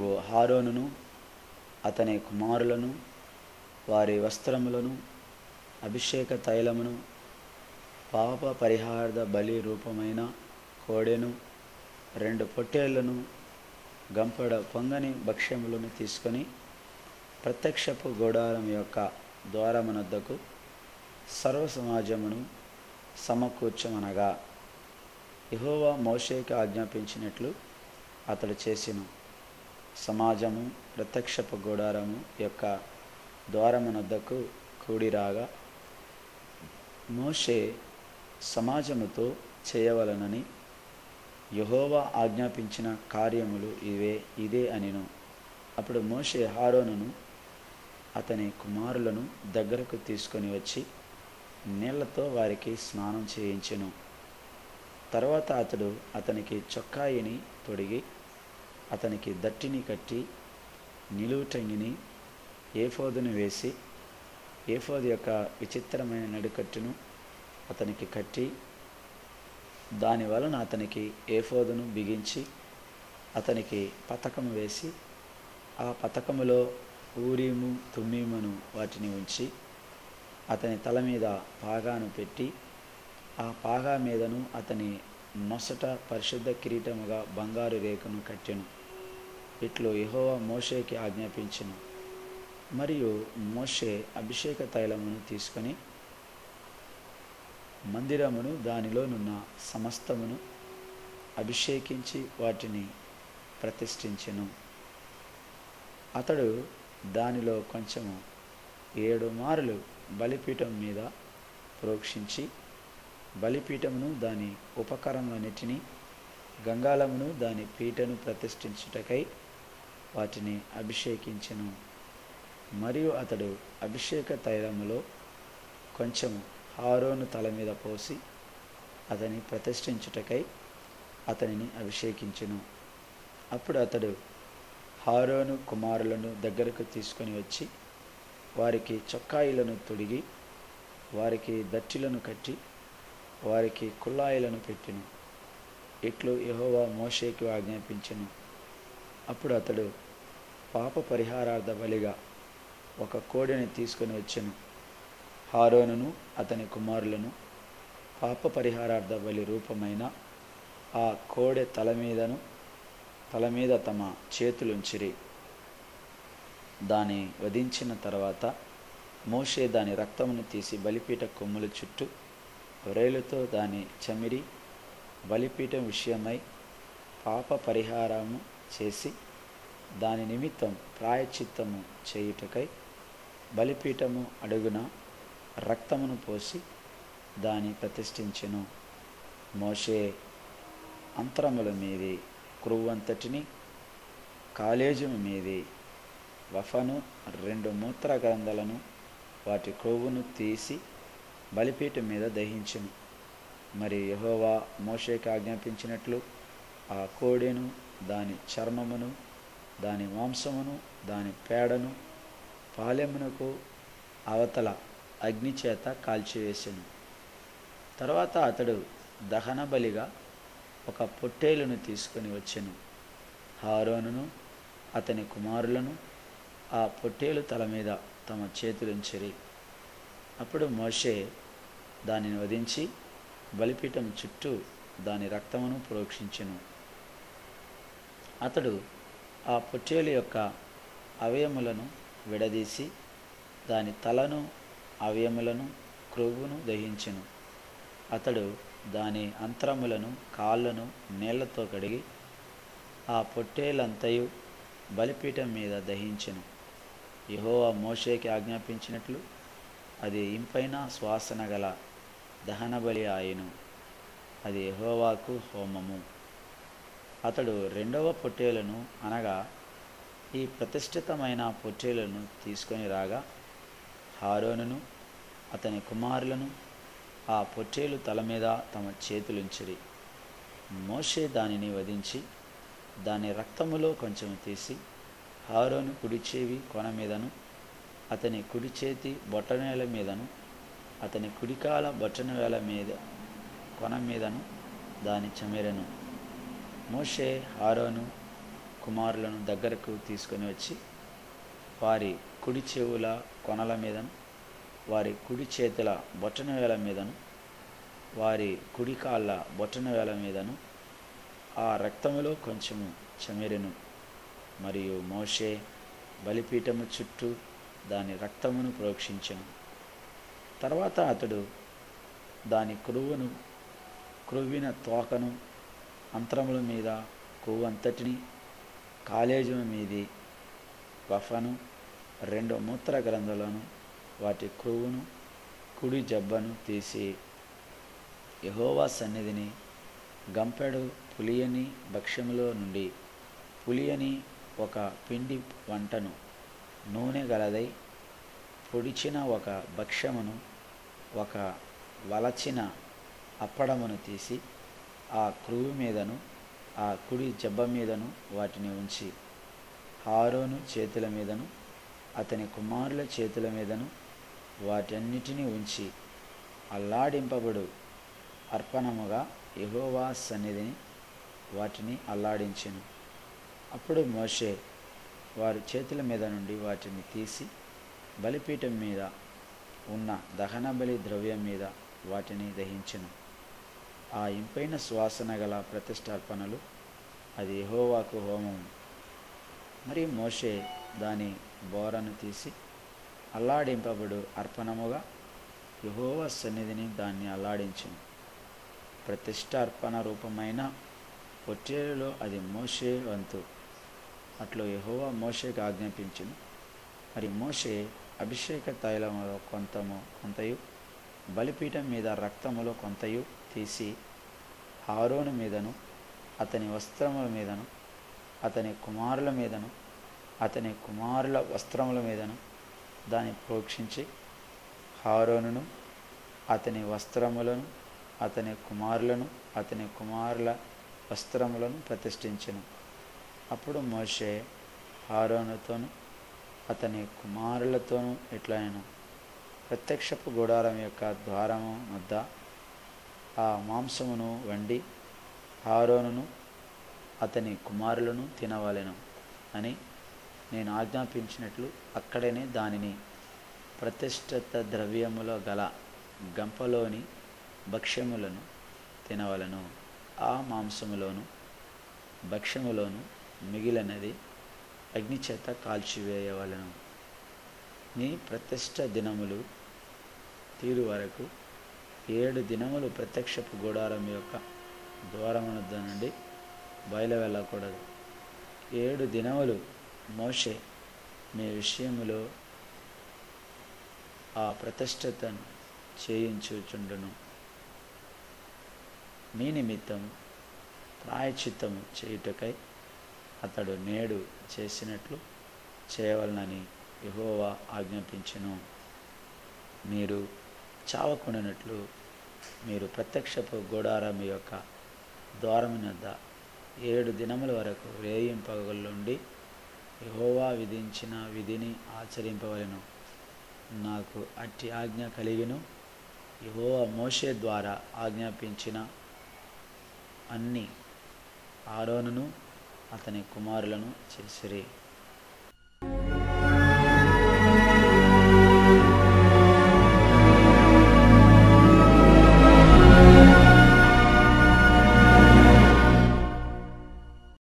నీవు హారోనును అతని కుమారులను వారి వస్త్రములను అభిషేక తైలమును పాప పరిహార బలి రూపమైన కోడెను 2 పొట్టేళ్లను గంపడ పొంగని భక్ష్యములను తీసుకొని ప్రత్యక్షపు గుడారం యొక్క ద్వారమునొద్దకు సర్వ సమాజమును సమకూర్చమనగా యెహోవా మోషేకి ఆజ్ఞాపించినట్లు అతడు చేసెను. సమాజము ప్రత్యక్షపు గుడారము యొక్క ద్వారమునొద్దకు కూడిరాగా మోషే సమాజముతో చేయవలనని యెహోవా ఆజ్ఞాపించిన కార్యములు ఇదే అనెను. అప్పుడు మోషే హారోనును అతని కుమారులను దగ్గరకు తీసుకొని వచ్చి నీళ్లతో వారికి స్నానం చేయించెను. తర్వాత అతడు అతనికి చొక్కాయిని తొడిగి అతనికి దట్టిని కట్టి నిలువుటంగిని ఏఫోదును వేసి ఏఫోదు యొక్క విచిత్రమైన నడుకట్టును అతనికి కట్టి దాని వలన అతనికి ఏఫోదును బిగించి అతనికి పతకము వేసి ఆ పతకములో ఊరీము తుమ్మీమును వాటిని ఉంచి అతని తల మీద పాగాను పెట్టి ఆ పాగా మీదను అతని నొసట పరిశుద్ధ కిరీటముగా బంగారు రేకును కట్టెను. ఇట్లు యెహోవా మోషేకి ఆజ్ఞాపించెను. మరియు మోషే అభిషేక తైలమును తీసుకొని మందిరమును దానిలోనున్న సమస్తమును అభిషేకించి వాటిని ప్రతిష్ఠించెను. అతడు దానిలో కొంచెము 7 మారులు బలిపీఠం మీద ప్రోక్షించి బలిపీఠమును దాని ఉపకరణలన్నిటినీ గంగాళమును దాని పీటను ప్రతిష్ఠించుటకై వాటిని అభిషేకించెను. మరియు అతడు అభిషేక తైలములో కొంచెము హారోను తల మీద పోసి అతని ప్రతిష్ఠించుటకై అతనిని అభిషేకించెను. అప్పుడు అతడు హారోను కుమారులను దగ్గరకు తీసుకొని వచ్చి వారికి చొక్కాయిలను తొడిగి వారికి దట్టిలను కట్టి వారికి కుల్లాయిలను పెట్టెను. ఇట్లు యెహోవా మోషేకు ఆజ్ఞాపించెను. అప్పుడు అతడు పాప పరిహారార్థ బలిగా 1 కోడెని తీసుకొని వచ్చెను. హారోనును అతని కుమారులను పాప పరిహారార్థ బలి రూపమైన ఆ కోడె తల మీద తమ చేతులుంచిరి. దాని వధించిన తర్వాత మోషే దాని రక్తమును తీసి బలిపీఠ కొమ్ముల చుట్టూ వ్రేలుతో దాని చమిరి బలిపీఠం విషయమై పాప పరిహారము చేసి దాని నిమిత్తం ప్రాయశ్చిత్తము చేయుటకై బలిపీఠము అడుగున రక్తమును పోసి దాని ప్రతిష్ఠించెను. మోషే అంతరముల మీది క్రొవ్వంతటిని కాలేజము మీది వఫను 2 మూత్ర గ్రంథులను వాటి క్రొవ్వును తీసి బలిపీఠం మీద దహించెను. మరి యెహోవా మోషేకి ఆజ్ఞాపించినట్లు ఆ కోడెను దాని చర్మమును దాని మాంసమును దాని పేడను పాలెమునకు అవతల అగ్నిచేత కాల్చివేసెను. తర్వాత అతడు దహన బలిగా 1 పొట్టేలును తీసుకొని వచ్చెను. హారోనును అతని కుమారులను ఆ పొట్టేలు తల మీద తమ చేతులుంచిరి. అప్పుడు మోషే దానిని వధించి బలిపీఠం చుట్టూ దాని రక్తమును ప్రోక్షించెను. అతడు ఆ పొట్టేలు యొక్క అవయములను విడదీసి దాని తలను అవయములను క్రొవ్వును దహించెను. అతడు దాని అంతరములను కాళ్ళను నీళ్లతో కడిగి ఆ పొట్టేలంతయు బలిపీఠం మీద దహించెను. యెహోవా మోషేకి ఆజ్ఞాపించినట్లు అది ఇంపైన సువాసన గల దహన బలి ఆయెను. అది యెహోవాకు హోమము. అతడు 2వ పొట్టేలును అనగా ఈ ప్రతిష్ఠితమైన పొట్టేలును తీసుకొని రాగా హారోనును అతని కుమారులను ఆ పొట్టేలు తల మీద తమ చేతులుంచిరి. మోషే దానిని వధించి దాని రక్తములో కొంచెం తీసి హారోను కుడి చెవి కొన మీదను అతని కుడి చేతి బొటనవేల మీదను అతని కుడికాల బొటనవేల మీద కొన మీదను దాని చమెరెను. మోషే హారోను కుమారులను దగ్గరకు తీసుకొని వచ్చి వారి కుడి చెవుల కొనల మీదను, వారి కుడి చేతుల బొటనవేల మీదను, వారి కుడి కాళ్ళ బొటనవేల మీదను ఆ రక్తములో కొంచెము చెమెరెను. మరియు మోషే బలిపీఠము చుట్టూ దాని రక్తమును ప్రోక్షించెను. తర్వాత అతడు దాని క్రొవ్విన తోకను, అంతరముల మీద కొవ్వంతటిని, కాలేజము మీది వఫను, 2 మూత్ర గ్రంథులను, వాటి క్రొవ్వును, కుడి జబ్బను తీసి యెహోవా సన్నిధిని గంపెడు పులియని భక్ష్యములో నుండి పులియని ఒక పిండి వంటను, నూనె గలదై పొడిచిన ఒక భక్ష్యమును, ఒక వలచిన అప్పడమును తీసి ఆ క్రొవ్వు మీదను ఆ కుడి జబ్బ మీదను వాటిని ఉంచి ఆరోను చేతుల మీదను అతని కుమారుల చేతుల మీదను వాటన్నిటినీ ఉంచి అల్లాడింపబడు అర్పణముగా యెహోవా సన్నిధిని వాటిని అల్లాడించెను. అప్పుడు మోషే వారి చేతుల మీద నుండి వాటిని తీసి బలిపీఠం మీద ఉన్న దహన బలి ద్రవ్యం మీద వాటిని దహించెను. ఆ ఇంపైన సువాసన గల ప్రతిష్టార్పణలు అది యెహోవాకు హోమము. మరియు మోషే దాని బోరను తీసి అల్లాడింపబడు అర్పణముగా యెహోవా సన్నిధిని దాన్ని అల్లాడించెను. ప్రతిష్టార్పణ రూపమైన పొట్టేలులో అది మోషే వంతు. అట్లు యెహోవా మోషేకు ఆజ్ఞాపించెను. మరి మోషే అభిషేక తైలములో కొంతయు బలిపీఠం మీద రక్తములో కొంతయు తీసి ఆరోను మీదను అతని వస్త్రముల మీదను అతని కుమారుల మీదను అతని కుమారుల వస్త్రముల మీదను దాన్ని ప్రోక్షించి ఆరోనును అతని వస్త్రములను అతని కుమారులను అతని కుమారుల వస్త్రములను ప్రతిష్ఠించెను. అప్పుడు మోషే ఆరోనుతోను అతని కుమారులతోనూ ఇట్లనెను, ప్రత్యక్షపు గుడారం యొక్క ద్వారము వద్ద ఆ మాంసమును వండి ఆరోనును అతని కుమారులను తినవలెను అని నేను ఆజ్ఞాపించినట్లు అక్కడనే దానిని ప్రతిష్ఠిత ద్రవ్యములో గల గంపలోని భక్ష్యములను తినవలను. ఆ మాంసములోను భక్ష్యములోను మిగిలినది అగ్నిచేత కాల్చివేయవలను. నీ ప్రతిష్ఠ దినములు తీరు వరకు 7 దినములు ప్రత్యక్షపు గుడారం యొక్క ద్వారమునొద్ద నుండి బయలు వెళ్ళకూడదు. 7 దినములు మోషే మీ విషయములో ఆ ప్రతిష్ఠతను చేయించుచుండును. మీ నిమిత్తం ప్రాయశ్చిత్తము చేయుటకై అతడు నేడు చేసినట్లు చేయవలనని యెహోవా ఆజ్ఞాపించెను. మీరు చావకుండానట్లు మీరు ప్రత్యక్షపు గుడారం యొక్క ద్వారమునొద్ద 7 దినముల వరకు రేయింపగలుండి యెహోవా విధించిన విధిని ఆచరింపవలెను. నాకు అట్టి ఆజ్ఞ కలిగిను. యెహోవా మోషే ద్వారా ఆజ్ఞాపించిన అన్ని ఆరోనును అతని కుమారులను చేసిరి.